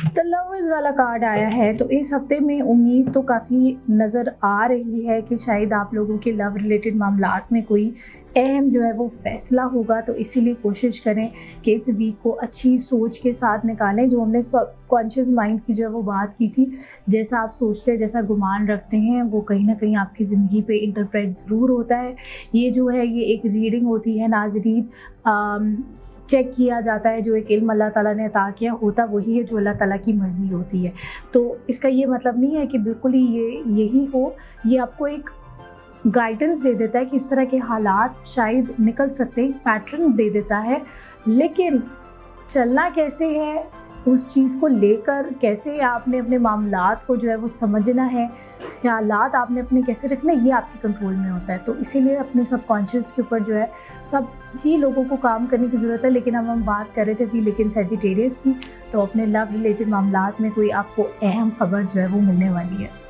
द लवर्स वाला कार्ड आया है। तो इस हफ्ते में उम्मीद तो काफ़ी नज़र आ रही है कि शायद आप लोगों के लव रिलेटेड मामलात में कोई अहम जो है वो फ़ैसला होगा। तो इसीलिए कोशिश करें कि इस वीक को अच्छी सोच के साथ निकालें। जो हमने सबकॉन्शियस माइंड की जो है वो बात की थी, जैसा आप सोचते हैं, जैसा गुमान रखते हैं, वो कहीं ना कहीं आपकी ज़िंदगी पे इंटरप्रेट ज़रूर होता है। ये जो है ये एक रीडिंग होती है नाज़रीन, चेक किया जाता है। जो एक इल्म अल्लाह ताला ने अता किया होता वही है जो अल्लाह ताला की मर्ज़ी होती है। तो इसका ये मतलब नहीं है कि बिल्कुल ही यही हो। ये आपको एक गाइडेंस दे देता है कि इस तरह के हालात शायद निकल सकते हैं, पैटर्न दे देता है। लेकिन चलना कैसे है, उस चीज़ को लेकर कैसे आपने अपने मामलात को जो है वो समझना है, ख्यालात आपने अपने कैसे रखना है, ये आपके कंट्रोल में होता है। तो इसीलिए अपने सबकॉन्शियस के ऊपर जो है सब ही लोगों को काम करने की ज़रूरत है। लेकिन अब हम बात कर रहे थे अभी लेकिन सेजिटेरियस की, तो अपने लव रिलेटेड मामलात में कोई आपको अहम खबर जो है वो मिलने वाली है।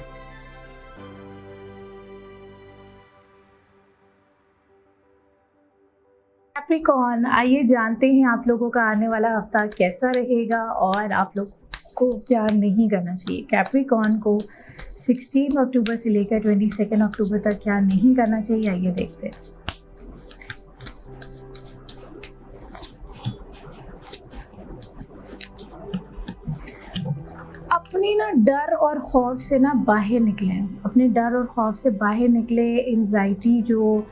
कैप्रिकॉर्न, आइए जानते हैं आप लोगों का आने वाला हफ्ता कैसा रहेगा और आप लोग को क्या नहीं करना चाहिए। कैप्रिकॉर्न को 16 अक्टूबर से लेकर 22 अक्टूबर तक क्या नहीं करना चाहिए, आइए देखते हैं। अपनी ना डर और खौफ से ना बाहर निकलें, अपने डर और खौफ से बाहर निकले। एंजाइटी जो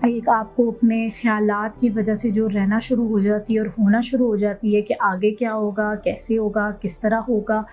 एक आपको अपने ख़्यालात की वजह से जो रहना शुरू हो जाती है और होना शुरू हो जाती है कि आगे क्या होगा, कैसे होगा, किस तरह होगा,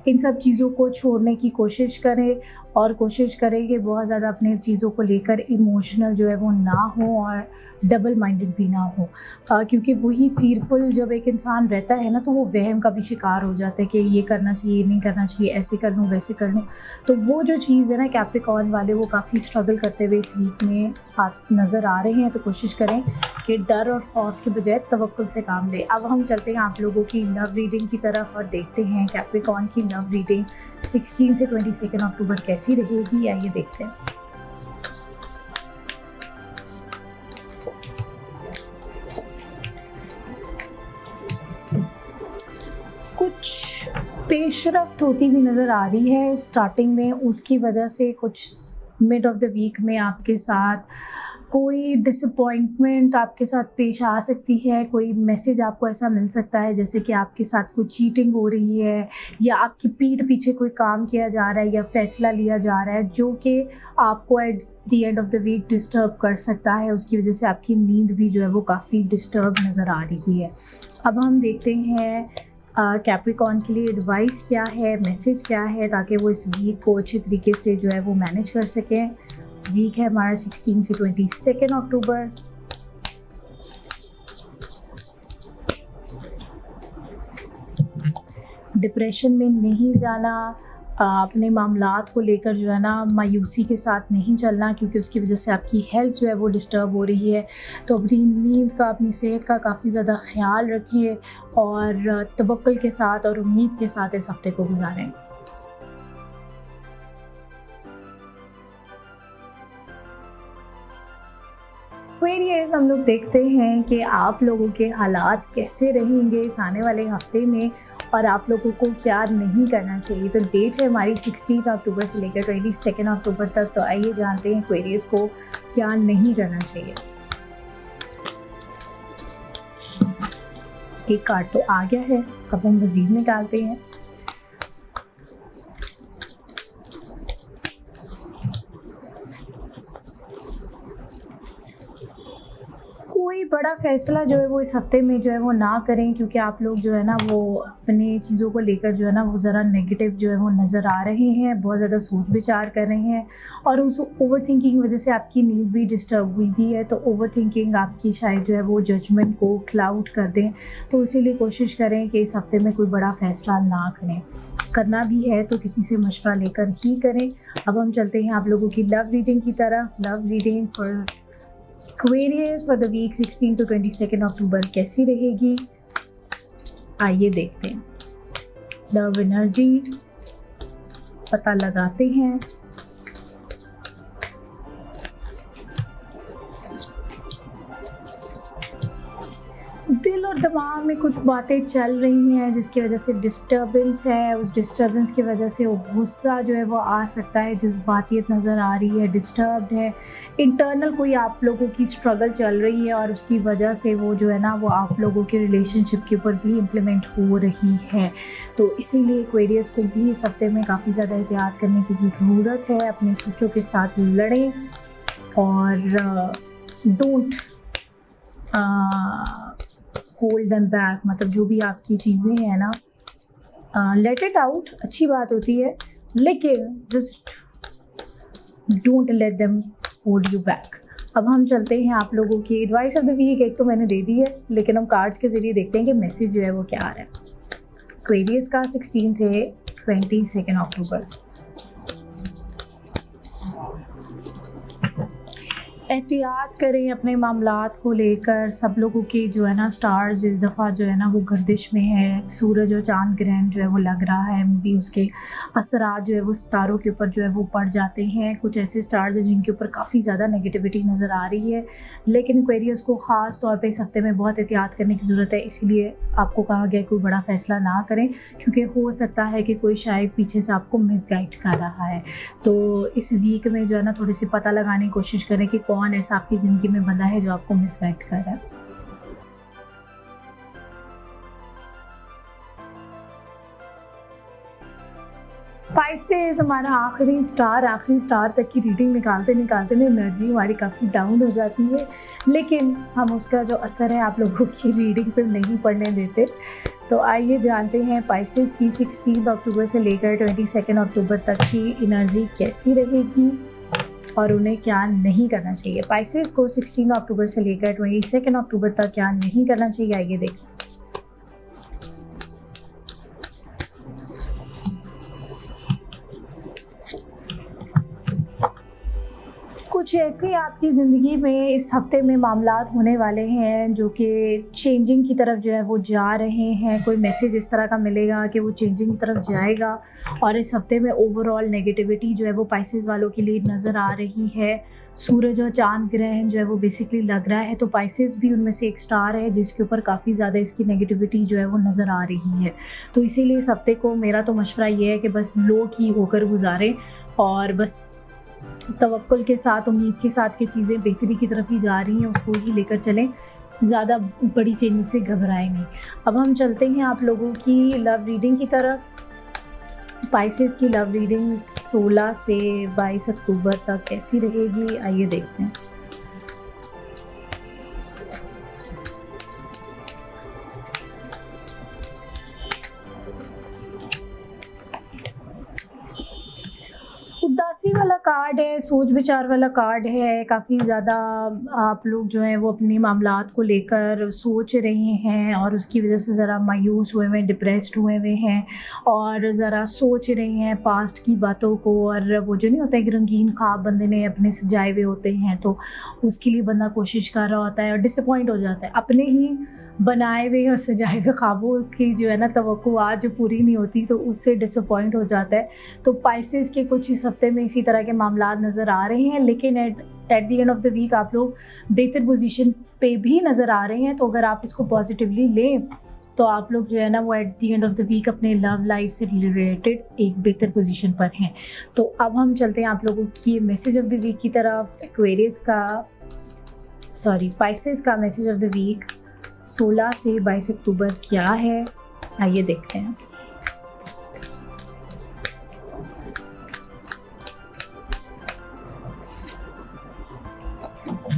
इन सब चीज़ों को छोड़ने की कोशिश करें और कोशिश करें कि बहुत ज़्यादा अपने चीज़ों को लेकर इमोशनल जो है वो ना हो और डबल माइंडेड भी ना हो। क्योंकि वही फ़ियरफुल जब एक इंसान रहता है ना, तो वो वहम का भी शिकार हो जाता है कि ये करना चाहिए, नहीं करना चाहिए, ऐसे कर लूँ, वैसे कर लूँ। तो वो जो चीज़ है ना, कैप्रिकॉर्न वाले वो काफ़ी स्ट्रगल करते हुए इस वीक में आप नज़र आ रहे हैं। तो कोशिश करें कि डर और खौफ के बजाय तवक्कुल से काम लें। अब हम चलते हैं आप लोगों की लव रीडिंग की तरफ और देखते हैं कैप्रिकॉर्न की लव रीडिंग 16 से 22 अक्टूबर कैसी रहेगी। आइए देखते हैं। कुछ पेशरफ्त होती हुई नज़र आ रही है स्टार्टिंग में, उसकी वजह से कुछ मिड ऑफ द वीक में आपके साथ कोई डिसअपॉइंटमेंट आपके साथ पेश आ सकती है। कोई मैसेज आपको ऐसा मिल सकता है जैसे कि आपके साथ कोई चीटिंग हो रही है या आपकी पीठ पीछे कोई काम किया जा रहा है या फैसला लिया जा रहा है जो कि आपको at the end of the week disturb कर सकता है। उसकी वजह से आपकी नींद भी जो है वो काफ़ी डिस्टर्ब नज़र आ रही है। अब हम देखते हैं कैप्रिकॉर्न के लिए एडवाइस क्या है, मैसेज क्या है, ताकि वो इस वीक को अच्छे तरीके से जो है वो मैनेज कर सकें। वीक है हमारा 16 से 22 अक्टूबर। डिप्रेशन में नहीं जाना, अपने मामलात को लेकर जो है ना मायूसी के साथ नहीं चलना, क्योंकि उसकी वजह से आपकी हेल्थ जो है वो डिस्टर्ब हो रही है। तो अपनी नींद का, अपनी सेहत का काफ़ी ज़्यादा ख्याल रखें और तवक्कुल के साथ और उम्मीद के साथ इस हफ्ते को गुजारें। एक्वेरियस, हम लोग देखते हैं कि आप लोगों के हालात कैसे रहेंगे इस आने वाले हफ्ते में और आप लोगों को क्या नहीं करना चाहिए। तो डेट है हमारी 16 अक्टूबर से लेकर 22 अक्टूबर तक। तो आइए जानते हैं एक्वेरियस को क्या नहीं करना चाहिए। एक कार्ड तो आ गया है, अब हम मज़ीद निकालते हैं। कोई बड़ा फ़ैसला जो है वो इस हफ़्ते में जो है वो ना करें, क्योंकि आप लोग जो है ना वो अपने चीज़ों को लेकर जो है ना वो ज़रा नेगेटिव जो है वो नज़र आ रहे हैं, बहुत ज़्यादा सोच विचार कर रहे हैं और उस ओवर थिंकिंग की वजह से आपकी नींद भी डिस्टर्ब हुई हुई है। तो ओवर थिंकिंग आपकी शायद जो है वो जजमेंट को क्लाउड कर दें। तो इसीलिए कोशिश करें कि इस हफ़्ते में कोई बड़ा फ़ैसला ना करें। करना भी है तो किसी से मशवरा लेकर ही करें। अब हम चलते हैं आप लोगों की लव रीडिंग की तरफ। Love reading for Aquarius for the week 16 to 22 October कैसी रहेगी, आइए देखते हैं। लव एनर्जी पता लगाते हैं। दिल और दिमाग में कुछ बातें चल रही हैं जिसकी वजह से डिस्टर्बेंस है। उस डिस्टर्बेंस की वजह से गुस्सा जो है वो आ सकता है, जज्बातियत नज़र आ रही है, डिस्टर्ब्ड है। इंटरनल कोई आप लोगों की स्ट्रगल चल रही है और उसकी वजह से वो जो है ना वो आप लोगों के रिलेशनशिप के ऊपर भी इम्प्लीमेंट हो रही है। तो इसीलिए एक्वेरियस को भी इस हफ्ते में काफ़ी ज़्यादा एहतियात करने की ज़रूरत है। अपने सोचों के साथ लड़ें और डोंट होल्ड देम बैक, मतलब जो भी आपकी चीज़ें हैं ना, लेट इट आउट, अच्छी बात होती है, लेकिन just don't let them hold you back. अब हम चलते हैं आप लोगों की एडवाइस ऑफ द वीक। एक तो मैंने दे दी है, लेकिन हम कार्ड्स के ज़रिए देखते हैं कि मैसेज जो है वो क्या आ रहा है। एक्वेरियस का 16 से 22 अक्टूबर। एहतियात करें अपने मामलात को लेकर। सब लोगों के जो है ना स्टार्स इस दफ़ा जो है ना वो गर्दिश में है। सूरज और चांद ग्रहण जो है वो लग रहा है, भी उसके असरात जो है वो सितारों के ऊपर जो है वो पड़ जाते हैं। कुछ ऐसे स्टार्स हैं जिनके ऊपर काफ़ी ज़्यादा नेगेटिविटी नज़र आ रही है, लेकिन एक्वेरियस को ख़ास तौर पे इस हफ्ते में बहुत एहतियात करने की ज़रूरत है। इसीलिए आपको कहा गया कोई बड़ा फ़ैसला ना करें, क्योंकि हो सकता है कि कोई शायद पीछे से आपको मिसगाइड कर रहा है। तो इस वीक में जो है ना थोड़ी सी पता लगाने की कोशिश करें कि कौन ऐसा आपकी ज़िंदगी में बंदा है जो आपको मिसगाइड कर रहा है। स्पाइसेस हमारा आखिरी स्टार तक की रीडिंग निकालते निकालते ना एनर्जी हमारी काफ़ी डाउन हो जाती है, लेकिन हम उसका जो असर है आप लोगों की रीडिंग पे नहीं पड़ने देते। तो आइए जानते हैं स्पाइसेस की 16 अक्टूबर से लेकर 22 अक्टूबर तक की एनर्जी कैसी रहेगी और उन्हें क्या नहीं करना चाहिए। स्पाइसेस को 16 अक्टूबर से लेकर 22 अक्टूबर तक क्या नहीं करना चाहिए, आइए देखिए। कुछ ऐसे आपकी ज़िंदगी में इस हफ्ते में मामलात होने वाले हैं जो कि चेंजिंग की तरफ जो है वो जा रहे हैं। कोई मैसेज इस तरह का मिलेगा कि वो चेंजिंग की तरफ जाएगा और इस हफ्ते में ओवरऑल नेगेटिविटी जो है वो पाइसेस वालों के लिए नज़र आ रही है। सूरज और चांद ग्रहण जो है वो बेसिकली लग रहा है, तो पाइसेस भी उनमें से एक स्टार है जिसके ऊपर काफ़ी ज़्यादा इसकी नेगेटिविटी जो है वो नज़र आ रही है। तो इसीलिए इस हफ्ते को मेरा तो मशवरा ये है कि बस लो की होकर गुजारें और बस तवक्कुल के साथ, उम्मीद के साथ कि चीज़ें बेहतरी की तरफ ही जा रही हैं उसको ही लेकर चलें, ज़्यादा बड़ी चेंजेस से घबराएं नहीं। अब हम चलते हैं आप लोगों की लव रीडिंग की तरफ। स्पाइसेस की लव रीडिंग 16 से 22 अक्टूबर तक कैसी रहेगी, आइए देखते हैं। उदासी वाला कार्ड है, सोच विचार वाला कार्ड है। काफ़ी ज़्यादा आप लोग जो हैं वो अपने मामलात को लेकर सोच रहे हैं और उसकी वजह से ज़रा मायूस हुए हुए, डिप्रेस्ड हुए हुए हैं और ज़रा सोच रहे हैं पास्ट की बातों को। और वो जो नहीं होता है कि रंगीन ख्वाब बंदे ने अपने सजाए हुए होते हैं, तो उसके लिए बंदा कोशिश कर रहा होता है और डिसअपॉइंट हो जाता है। अपने ही बनाए हुए और सजाए हुए ख्वाबों की जो है ना तवक्कुआत जो पूरी नहीं होती, तो उससे डिसअपॉइंट हो जाता है। तो स्पाइसेस के कुछ इस हफ्ते में इसी तरह के मामलात नज़र आ रहे हैं, लेकिन at the end of the week आप लोग बेहतर पोजीशन पे भी नज़र आ रहे हैं। तो अगर आप इसको पॉजिटिवली लें तो आप लोग जो है ना वो at the end of the week अपने लव लाइफ से रिलेटेड एक बेहतर पोजीशन पर हैं। तो अब हम चलते हैं आप लोगों की मैसेज ऑफ द वीक की तरफ। स्पाइसेस का मैसेज ऑफ द वीक 16 से 22 अक्टूबर क्या है, आइए देखते हैं।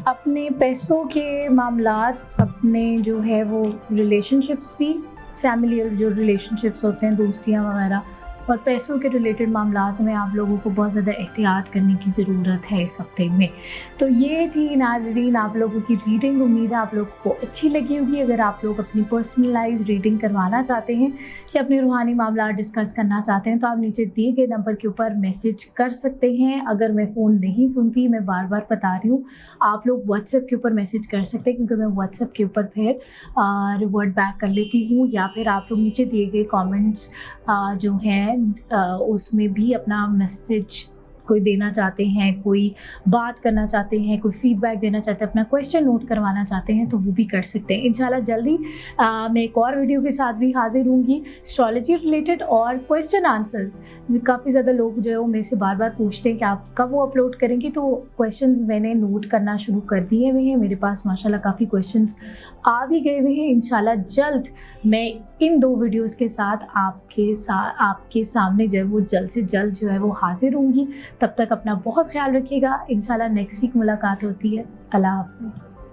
अपने पैसों के मामलात, अपने जो है वो रिलेशनशिप्स भी, फैमिली जो रिलेशनशिप्स होते हैं, दोस्तियाँ वगैरह, और पैसों के रिलेटेड मामलात में आप लोगों को बहुत ज़्यादा एहतियात करने की ज़रूरत है इस हफ्ते में। तो ये थी नाज़रीन आप लोगों की रीडिंग। उम्मीद है आप लोगों को अच्छी लगी होगी। अगर आप लोग अपनी पर्सनलाइज रीडिंग करवाना चाहते हैं या अपने रूहानी मामला डिस्कस करना चाहते हैं तो आप नीचे दिए गए नंबर के ऊपर मैसेज कर सकते हैं। अगर मैं फ़ोन नहीं सुनती, मैं बार बार बता रही हूँ, आप लोग व्हाट्सएप के ऊपर मैसेज कर सकते हैं क्योंकि मैं व्हाट्सएप के ऊपर फिर रिवर्ट बैक कर लेती हूँ, या फिर आप लोग नीचे दिए गए कमेंट्स जो हैं उसमें भी अपना मैसेज कोई देना चाहते हैं, कोई बात करना चाहते हैं, कोई फीडबैक देना चाहते हैं, अपना क्वेश्चन नोट करवाना चाहते हैं तो वो भी कर सकते हैं। इंशाल्लाह जल्दी मैं एक और वीडियो के साथ भी हाजिर होंगी एस्ट्रोलॉजी रिलेटेड और क्वेश्चन आंसर्स। काफ़ी ज़्यादा लोग जो है वो मेरे से बार बार पूछते हैं कि आप कब वो अपलोड करेंगे, तो क्वेश्चंस मैंने नोट करना शुरू कर दिए हुए हैं। मेरे पास माशाल्लाह काफ़ी क्वेश्चंस आ भी गए हुए हैं। इंशाल्लाह जल्द मैं इन 2 वीडियोस के साथ आपके सामने जो है वो जल्द से जल्द जो है वो हाजिर होंगी। तब तक अपना बहुत ख्याल रखिएगा। इंशाल्लाह नेक्स्ट वीक मुलाकात होती है। अल्लाह हाफ़िज़।